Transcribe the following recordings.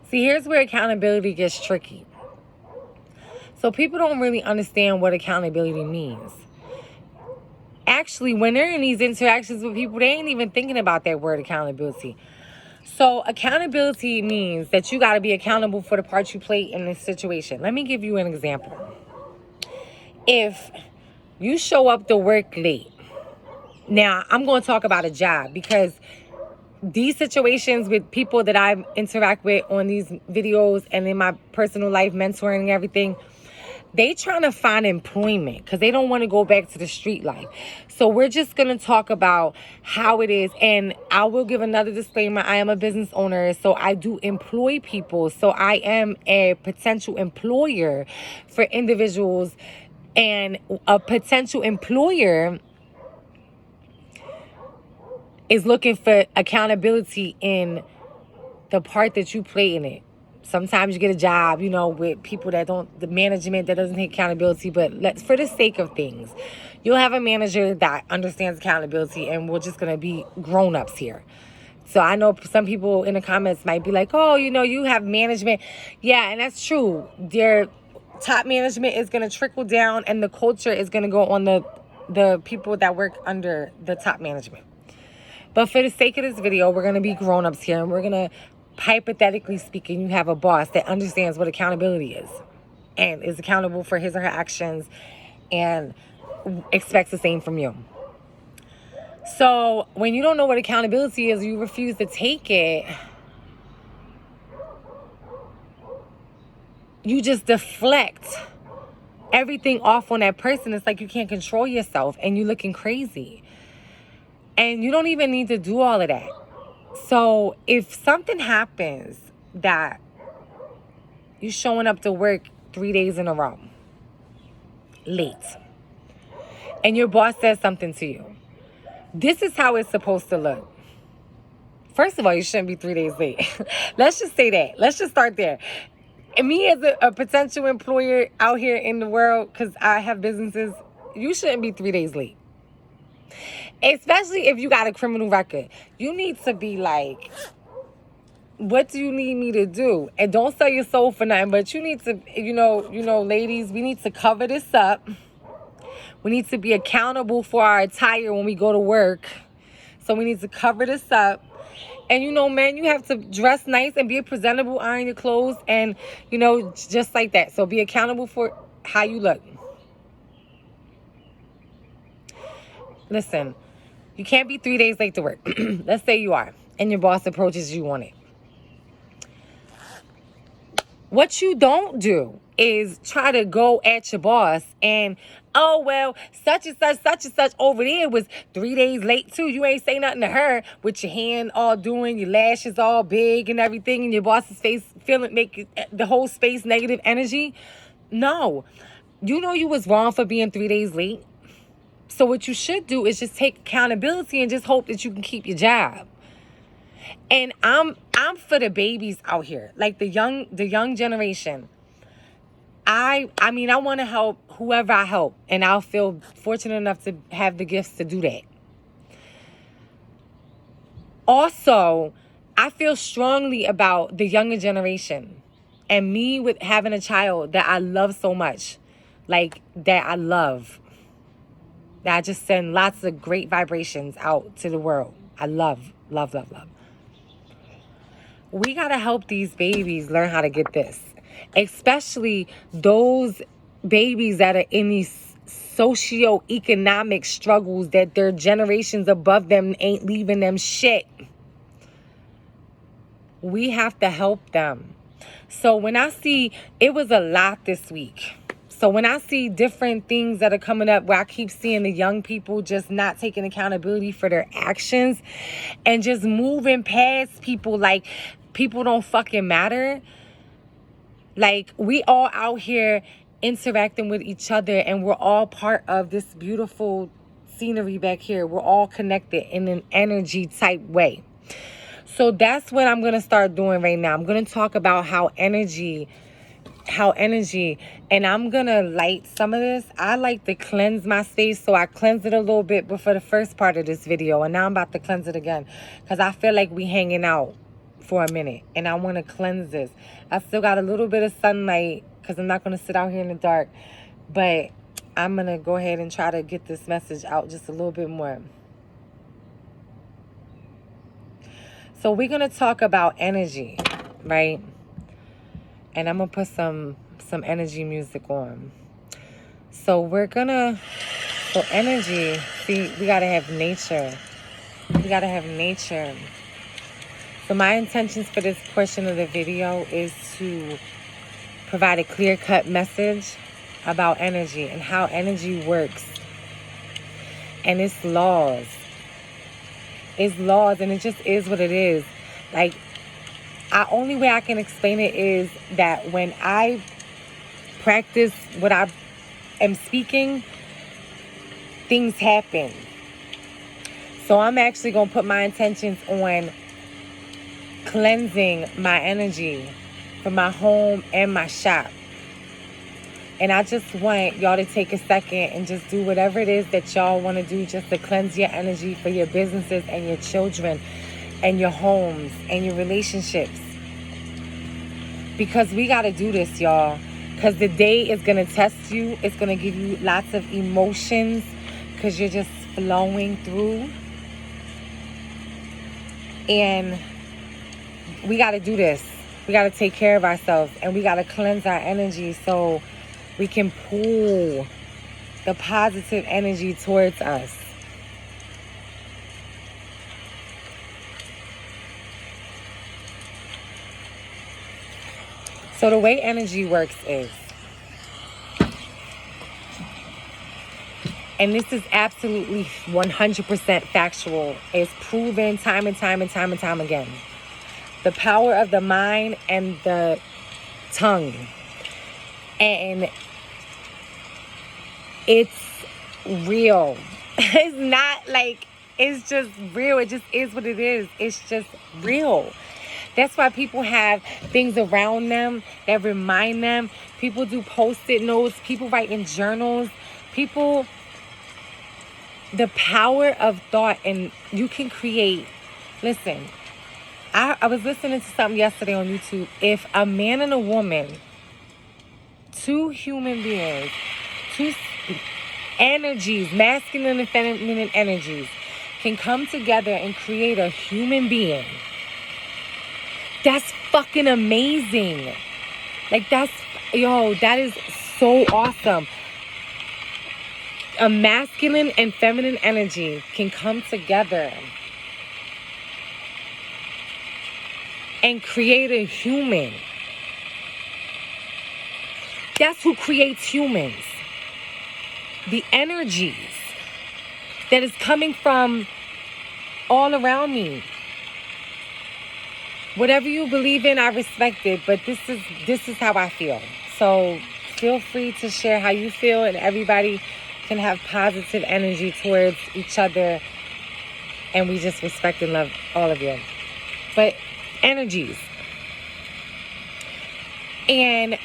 See, here's where accountability gets tricky. So people don't really understand what accountability means. Actually, when they're in these interactions with people, they ain't even thinking about that word accountability. So accountability means that you got to be accountable for the part you play in this situation. Let me give you an example. If you show up to work late, now I'm going to talk about a job, because these situations with people that I interact with on these videos and in my personal life, mentoring and everything, they trying to find employment because they don't want to go back to the street life. So we're just going to talk about how it is. And I will give another disclaimer. I am a business owner, so I do employ people. So I am a potential employer for individuals, and a potential employer is looking for accountability in the part that you play in it. Sometimes you get a job, you know, with people that don't, the management that doesn't take accountability. But for the sake of things, you'll have a manager that understands accountability, and we're just going to be grown-ups here. So I know some people in the comments might be like, oh, you know, you have management. Yeah, and that's true. Their top management is going to trickle down, and the culture is going to go on the people that work under the top management. But for the sake of this video, we're going to be grown-ups here, and we're going to, hypothetically speaking, you have a boss that understands what accountability is and is accountable for his or her actions and expects the same from you. So when you don't know what accountability is, you refuse to take it, you just deflect everything off on that person. It's like you can't control yourself and you're looking crazy. And you don't even need to do all of that. So if something happens that you're showing up to work 3 days in a row, late, and your boss says something to you, this is how it's supposed to look. First of all, you shouldn't be 3 days late. Let's just say that. Let's just start there. And me as a potential employer out here in the world, because I have businesses, you shouldn't be 3 days late. Especially if you got a criminal record. You need to be like, what do you need me to do? And don't sell your soul for nothing, but you need to, you know, ladies, we need to cover this up. We need to be accountable for our attire when we go to work. So we need to cover this up. And, you know, men, you have to dress nice and be presentable, iron your clothes, and, you know, just like that. So be accountable for how you look. Listen, you can't be 3 days late to work. Let's say you are, and your boss approaches you on it. What you don't do is try to go at your boss and, oh, well, such and such over there was 3 days late too. You ain't say nothing to her, with your hand all doing, your lashes all big and everything, and your boss's face make the whole space negative energy. No, you know you was wrong for being 3 days late. So what you should do is just take accountability and just hope that you can keep your job. And I'm for the babies out here, like the young generation. I mean, I want to help whoever I help, and I'll feel fortunate enough to have the gifts to do that. Also, I feel strongly about the younger generation, and me with having a child that I love so much, like that I love. That I just send lots of great vibrations out to the world. I love, love, love, love. We got to help these babies learn how to get this. Especially those babies that are in these socioeconomic struggles that their generations above them ain't leaving them shit. We have to help them. So when I see, it was a lot this week. So when I see different things that are coming up where I keep seeing the young people just not taking accountability for their actions and just moving past people like people don't fucking matter. Like, we all out here interacting with each other, and we're all part of this beautiful scenery back here. We're all connected in an energy type way. So that's what I'm going to start doing right now. I'm going to talk about how energy, and I'm going to light some of this. I like to cleanse my space, so I cleansed it a little bit before the first part of this video, and now I'm about to cleanse it again because I feel like we hanging out for a minute. And I want to cleanse this. I still got a little bit of sunlight because I'm not going to sit out here in the dark. But I'm going to go ahead and try to get this message out just a little bit more. So we're going to talk about energy, right? And I'm going to put some energy music on. So we're going to... So energy, see, we got to have nature. We got to have nature. So my intentions for this portion of the video is to provide a clear-cut message about energy and how energy works. And its laws. It's laws, and it just is what it is. Like, the only way I can explain it is that when I practice what I am speaking, things happen. So I'm actually going to put my intentions on cleansing my energy for my home and my shop. And I just want y'all to take a second and just do whatever it is that y'all want to do just to cleanse your energy for your businesses and your children and your homes and your relationships. Because we got to do this, y'all. Because the day is going to test you. It's going to give you lots of emotions because you're just flowing through. And we got to do this. We got to take care of ourselves. And we got to cleanse our energy so we can pull the positive energy towards us. So the way energy works is, and this is absolutely 100% factual, it's proven time and time and time and time again. The power of the mind and the tongue. And it's real. It's not like, it's just real. It just is what it is. It's just real. That's why people have things around them that remind them. People do post-it notes. People write in journals. People, the power of thought, and you can create. Listen, I was listening to something yesterday on YouTube. If a man and a woman, two human beings, two energies, masculine and feminine energies, can come together and create a human being, that's fucking amazing. Like, that is so awesome. A masculine and feminine energy can come together and create a human. That's who creates humans. The energies that is coming from all around me. Whatever you believe in, I respect it, but this is how I feel. So feel free to share how you feel, and everybody can have positive energy towards each other, and we just respect and love all of you. But energies. And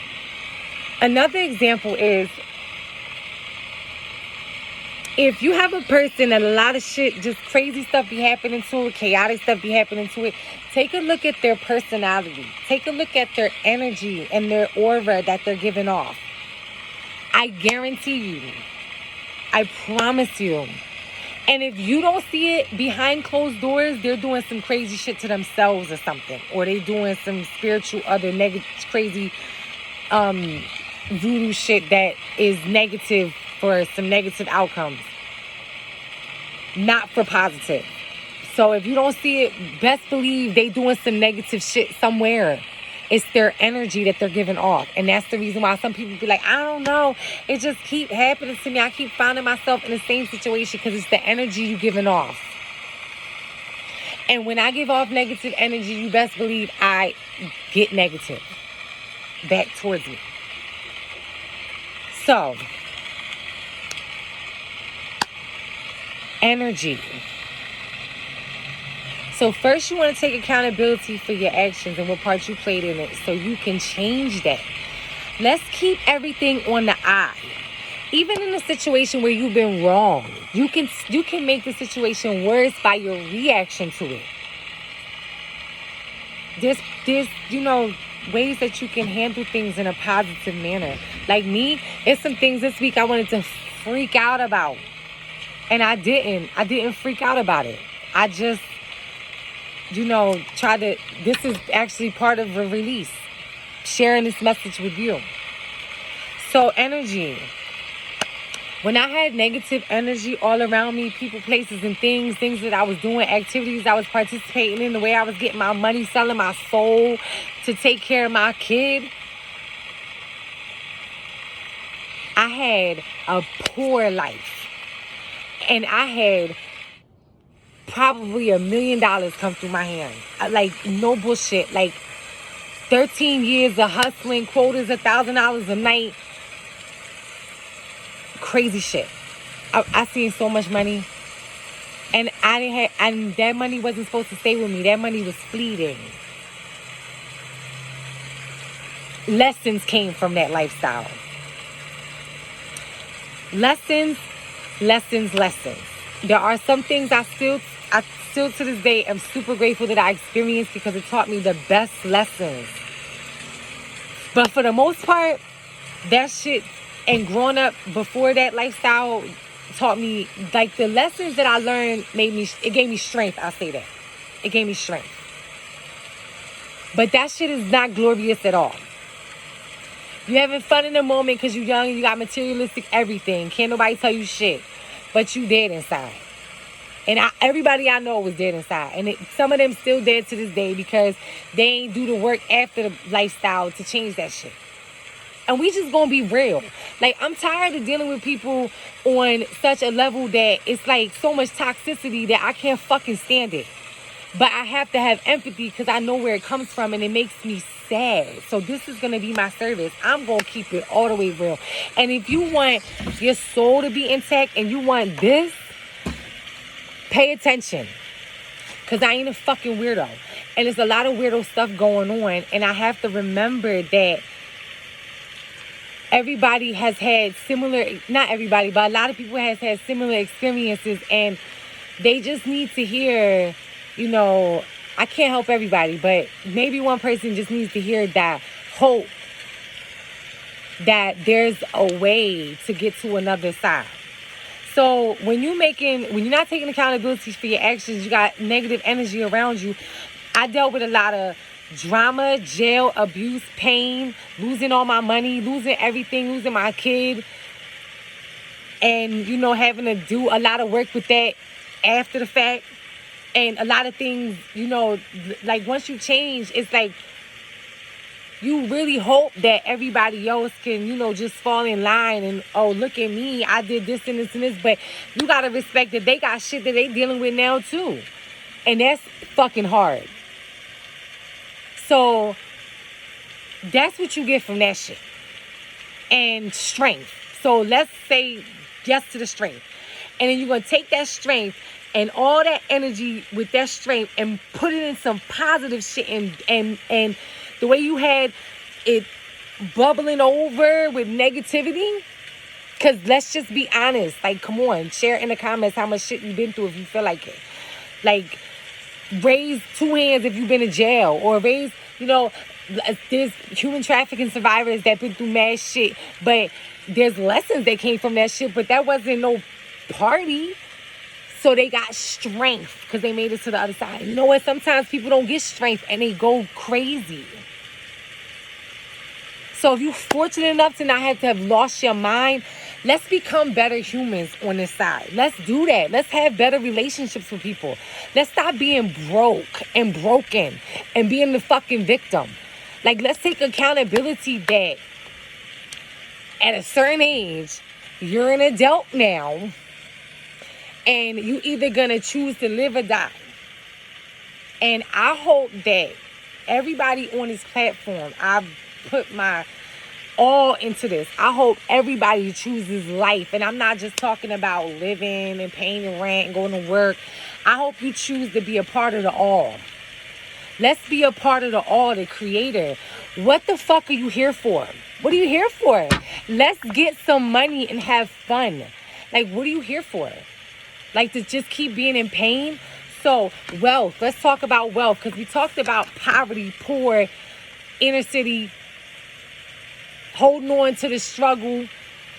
another example is, if you have a person that a lot of shit, just crazy stuff be happening to it, chaotic stuff be happening to it, take a look at their personality. Take a look at their energy and their aura that they're giving off. I guarantee you, I promise you. And if you don't see it behind closed doors, they're doing some crazy shit to themselves or something. Or they doing some spiritual, other negative, crazy voodoo shit that is negative for some negative outcomes. Not for positive. So if you don't see it, best believe they doing some negative shit somewhere. It's their energy that they're giving off. And that's the reason why some people be like, I don't know. It just keep happening to me. I keep finding myself in the same situation because it's the energy you giving off. And when I give off negative energy, you best believe I get negative back towards me. So, energy. So first you want to take accountability for your actions and what part you played in it so you can change that. Let's keep everything on the eye. Even in a situation where you've been wrong, you can make the situation worse by your reaction to it. there's ways that you can handle things in a positive manner. Like me, it's some things this week I wanted to freak out about, and I didn't freak out about it. I just try to. This is actually part of a release, sharing this message with you. So energy. When I had negative energy all around me, people, places, and things that I was doing, activities I was participating in, the way I was getting my money, selling my soul to take care of my kid, I had a poor life. And I had probably $1 million come through my hands. Like, no bullshit. Like, 13 years of hustling, quotas $1,000 a night. Crazy shit. I seen so much money, and and that money wasn't supposed to stay with me. That money was fleeting. Lessons came from that lifestyle. Lessons. There are some things I still to this day am super grateful that I experienced, because it taught me the best lessons. But for the most part, that shit, and growing up before that lifestyle, taught me, like, the lessons that I learned it gave me strength. I'll say that. It gave me strength. But that shit is not glorious at all. You having fun in the moment because you're young, you got materialistic everything. Can't nobody tell you shit. But you dead inside. And everybody I know was dead inside. And some of them still dead to this day because they ain't do the work after the lifestyle to change that shit. And we just gonna be real. Like, I'm tired of dealing with people on such a level that it's like so much toxicity that I can't fucking stand it. But I have to have empathy because I know where it comes from, and it makes me sad. So this is gonna be my service. I'm gonna keep it all the way real. And if you want your soul to be intact and you want this, pay attention. Because I ain't a fucking weirdo. And there's a lot of weirdo stuff going on. And I have to remember that everybody has had not everybody, but a lot of people has had similar experiences, and they just need to hear, I can't help everybody, but maybe one person just needs to hear that hope that there's a way to get to another side. So when you're not taking accountability for your actions, you got negative energy around you. I dealt with a lot of drama, jail, abuse, pain, losing all my money, losing everything, losing my kid, and having to do a lot of work with that after the fact. And a lot of things, like, once you change, it's like you really hope that everybody else can, just fall in line and, oh, look at me, I did this and this and this. But you gotta respect that they got shit that they dealing with now too, and that's fucking hard. So that's what you get from that shit. And strength. So let's say yes to the strength. And then you're going to take that strength and all that energy with that strength and put it in some positive shit. And the way you had it bubbling over with negativity. Because let's just be honest. Like, come on. Share in the comments how much shit you've been through if you feel like it. Like, raise 2 hands if you've been in jail, or raise, there's human trafficking survivors that been through mad shit, but there's lessons that came from that shit, but that wasn't no party. So they got strength because they made it to the other side. You know what? Sometimes people don't get strength and they go crazy. So if you're fortunate enough to not have lost your mind, let's become better humans on this side. Let's do that. Let's have better relationships with people. Let's stop being broke and broken and being the fucking victim. Like, let's take accountability that at a certain age, you're an adult now, and you either gonna choose to live or die. And I hope that everybody on this platform, I've put my all into this. I hope everybody chooses life. And I'm not just talking about living and paying the rent and going to work. I hope you choose to be a part of the all. Let's be a part of the all, the creator. What the fuck are you here for? What are you here for? Let's get some money and have fun. Like, what are you here for? Like, to just keep being in pain? So, wealth. Let's talk about wealth, because we talked about poverty, poor, inner city, holding on to the struggle.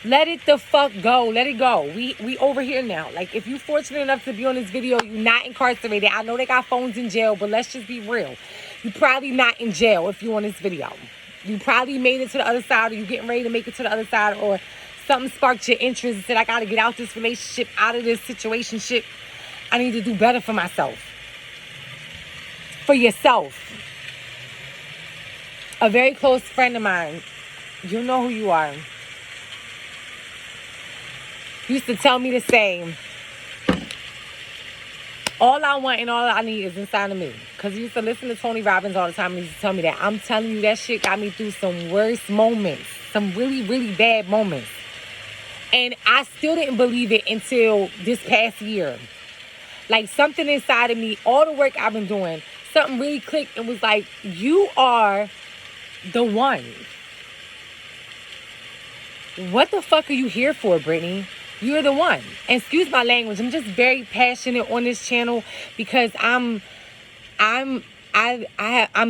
Let it the fuck go. Let it go. We over here now. Like, if you're fortunate enough to be on this video, you're not incarcerated. I know they got phones in jail, but let's just be real. You're probably not in jail if you're on this video. You probably made it to the other side, or you're getting ready to make it to the other side, or something sparked your interest and said, I got to get out this relationship, out of this situationship. I need to do better for myself. For yourself. A very close friend of mine, you know who you are, used to tell me to say, all I want and all I need is inside of me. Because he used to listen to Tony Robbins all the time, and he used to tell me that. I'm telling you, that shit got me through some worst moments. Some really, really bad moments. And I still didn't believe it until this past year. Like, something inside of me, all the work I've been doing, something really clicked and was like, you are the one. What the fuck are you here for, Brittany? You're the one. And excuse my language. I'm just very passionate on this channel because I'm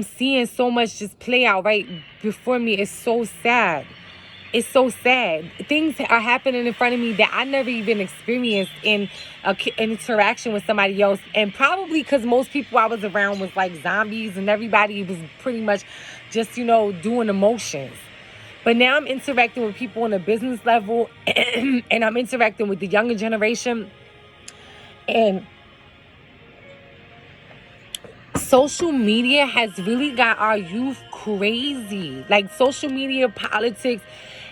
seeing so much just play out right before me. It's so sad. It's so sad. Things are happening in front of me that I never even experienced in an interaction with somebody else. And probably because most people I was around was like zombies, and everybody was pretty much just, you know, doing emotions. But now I'm interacting with people on a business level, and I'm interacting with the younger generation. And social media has really got our youth crazy. Like, social media, politics,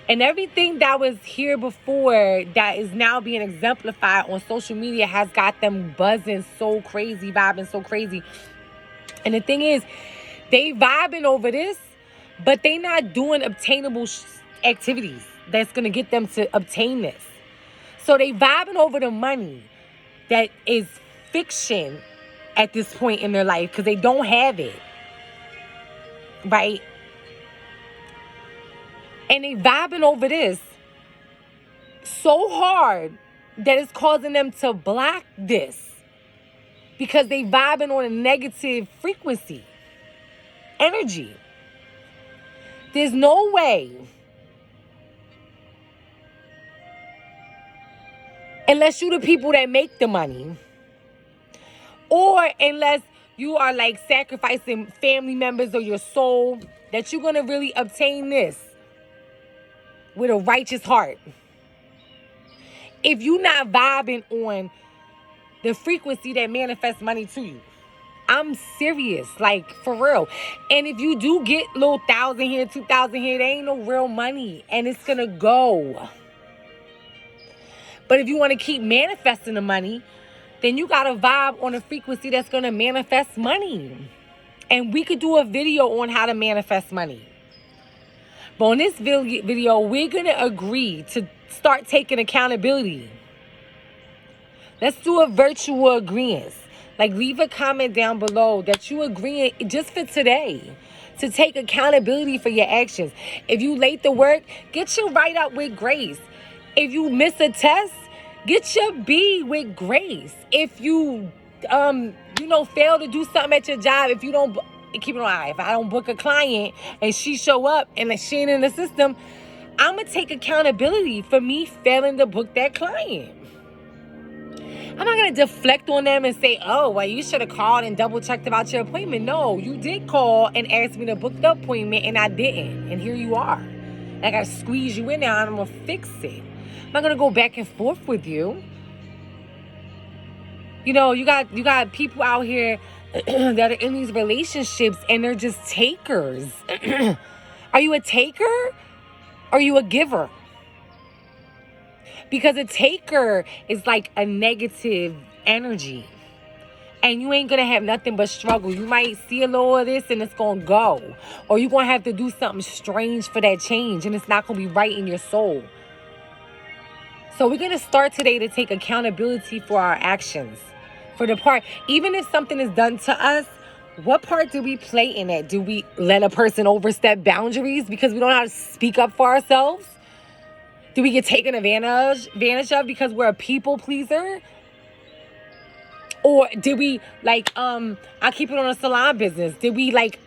and everything that was here before that is now being exemplified on social media has got them buzzing so crazy, vibing so crazy. And the thing is, they vibing over this, but they not doing obtainable activities that's going to get them to obtain this. So they vibing over the money that is fiction at this point in their life because they don't have it. Right? And they vibing over this so hard that it's causing them to block this because they vibing on a negative frequency, energy. There's no way, unless you the people that make the money, or unless you are like sacrificing family members or your soul, that you're going to really obtain this with a righteous heart. If you're not vibing on the frequency that manifests money to you. I'm serious, like, for real. And if you do get little 1,000 here, 2,000 here, there ain't no real money. And it's going to go. But if you want to keep manifesting the money, then you got to vibe on a frequency that's going to manifest money. And we could do a video on how to manifest money. But on this video, we're going to agree to start taking accountability. Let's do a virtual agreement. Like, leave a comment down below that you agree just for today to take accountability for your actions. If you late to work, get your write up with grace. If you miss a test, get your B with grace. If you, fail to do something at your job, if you don't, keep it on eye. If I don't book a client and she show up and she ain't in the system, I'm going to take accountability for me failing to book that client. I'm not going to deflect on them and say, oh, well, you should have called and double-checked about your appointment. No, you did call and ask me to book the appointment, and I didn't. And here you are. And I got to squeeze you in now, and I'm going to fix it. I'm not going to go back and forth with you. You know, you got people out here that are in these relationships, and they're just takers. Are you a taker? Or are you a giver? Because a taker is like a negative energy. And you ain't going to have nothing but struggle. You might see a little of this and it's going to go. Or you're going to have to do something strange for that change. And it's not going to be right in your soul. So we're going to start today to take accountability for our actions. For the part, even if something is done to us, what part do we play in that? Do we let a person overstep boundaries because we don't know how to speak up for ourselves? Do we get taken advantage of because we're a people pleaser? Or did we, like, I keep it on a salon business. Did we, like,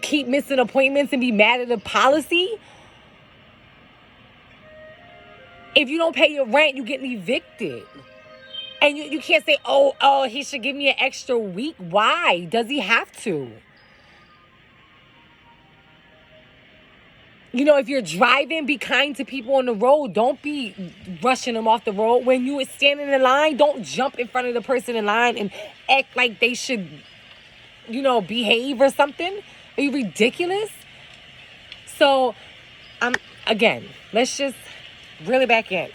keep missing appointments and be mad at the policy? If you don't pay your rent, you getting evicted. And you can't say, oh, he should give me an extra week. Why? Does he have to? You know, if you're driving, be kind to people on the road. Don't be rushing them off the road. When you are standing in line, don't jump in front of the person in line and act like they should, you know, behave or something. Are you ridiculous? So, again, let's just reel it back in.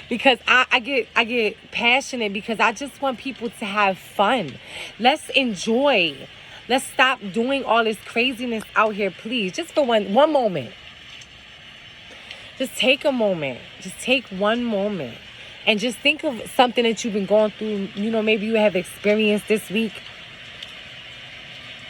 Because I get passionate because I just want people to have fun. Let's enjoy. Let's stop doing all this craziness out here, please. Just for one moment. Just take a moment. Just take one moment. And just think of something that you've been going through. You know, maybe you have experienced this week.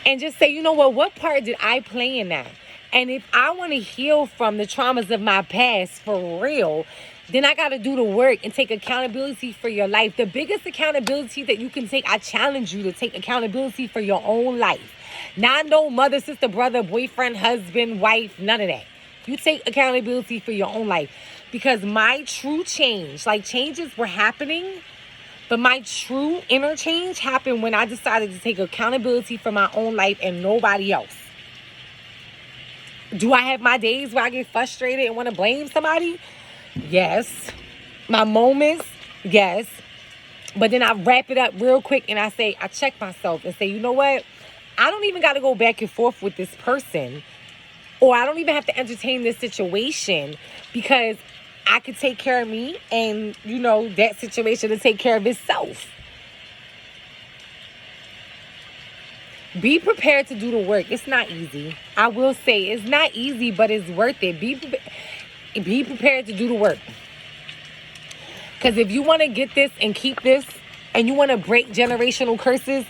And just say, you know what part did I play in that? And if I want to heal from the traumas of my past for real, then I got to do the work and take accountability for your life. The biggest accountability that you can take, I challenge you to take accountability for your own life. Not no mother, sister, brother, boyfriend, husband, wife, none of that. You take accountability for your own life. Because my true change, like changes were happening, but my true inner change happened when I decided to take accountability for my own life and nobody else. Do I have my days where I get frustrated and want to blame somebody? Yes. My moments? Yes. But then I wrap it up real quick and I check myself and say, you know what? I don't even got to go back and forth with this person. Or I don't even have to entertain this situation because I could take care of me and, you know, that situation to take care of itself. Be prepared to do the work. It's not easy. I will say it's not easy, but it's worth it. Be prepared to do the work. Because if you want to get this and keep this and you want to break generational curses,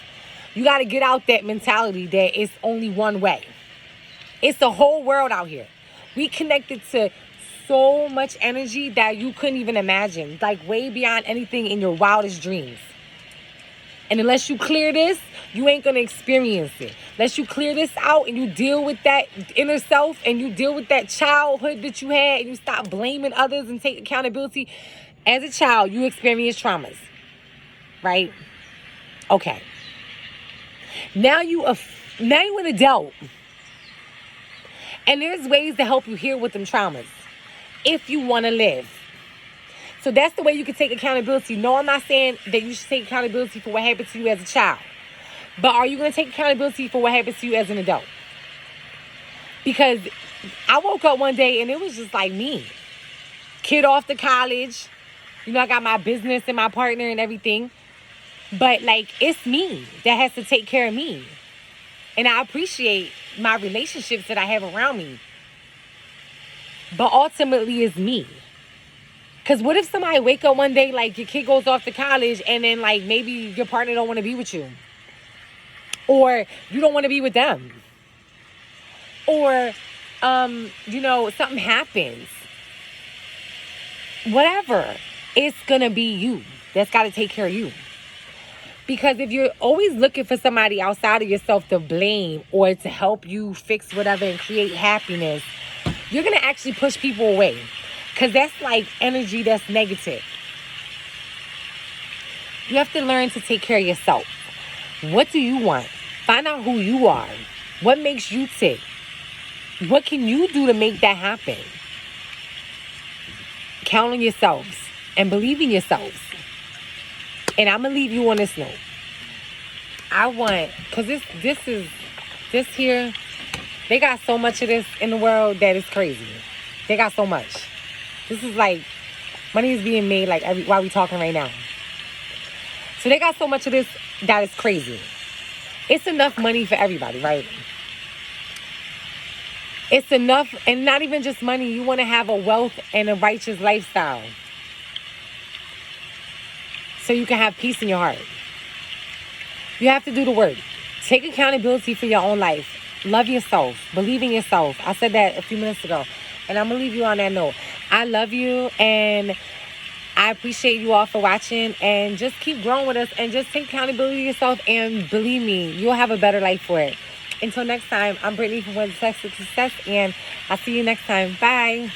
you got to get out that mentality that it's only one way. It's the whole world out here. We connected to so much energy that you couldn't even imagine. Like way beyond anything in your wildest dreams. And unless you clear this, you ain't going to experience it. Unless you clear this out and you deal with that inner self and you deal with that childhood that you had and you stop blaming others and take accountability. As a child, you experience traumas. Right? Okay. Now you're an adult. And there's ways to help you heal with them traumas. If you want to live. So that's the way you can take accountability. No, I'm not saying that you should take accountability for what happened to you as a child. But are you going to take accountability for what happened to you as an adult? Because I woke up one day and it was just like me. Kid off to college. You know, I got my business and my partner and everything. But like, it's me that has to take care of me. And I appreciate my relationships that I have around me. But ultimately, it's me. Because what if somebody wake up one day, like your kid goes off to college and then like maybe your partner don't want to be with you. Or you don't want to be with them. Or, you know, something happens. Whatever. It's going to be you that's got to take care of you. Because if you're always looking for somebody outside of yourself to blame or to help you fix whatever and create happiness, you're going to actually push people away. Because that's like energy that's negative. You have to learn to take care of yourself. What do you want? Find out who you are. What makes you tick? What can you do to make that happen? Count on yourselves and believe in yourselves. And I'm going to leave you on this note. Because this here, they got so much of this in the world that is crazy. They got so much. This is like, money is being made like while we talking right now. So they got so much of this that is crazy. It's enough money for everybody, right? It's enough, and not even just money. You want to have a wealth and a righteous lifestyle. So you can have peace in your heart. You have to do the work. Take accountability for your own life. Love yourself. Believe in yourself. I said that a few minutes ago. And I'm going to leave you on that note. I love you. And I appreciate you all for watching, and just keep growing with us, and just take accountability of yourself, and believe me, you'll have a better life for it. Until next time, I'm Brittany from Where the Success, and I'll see you next time. Bye.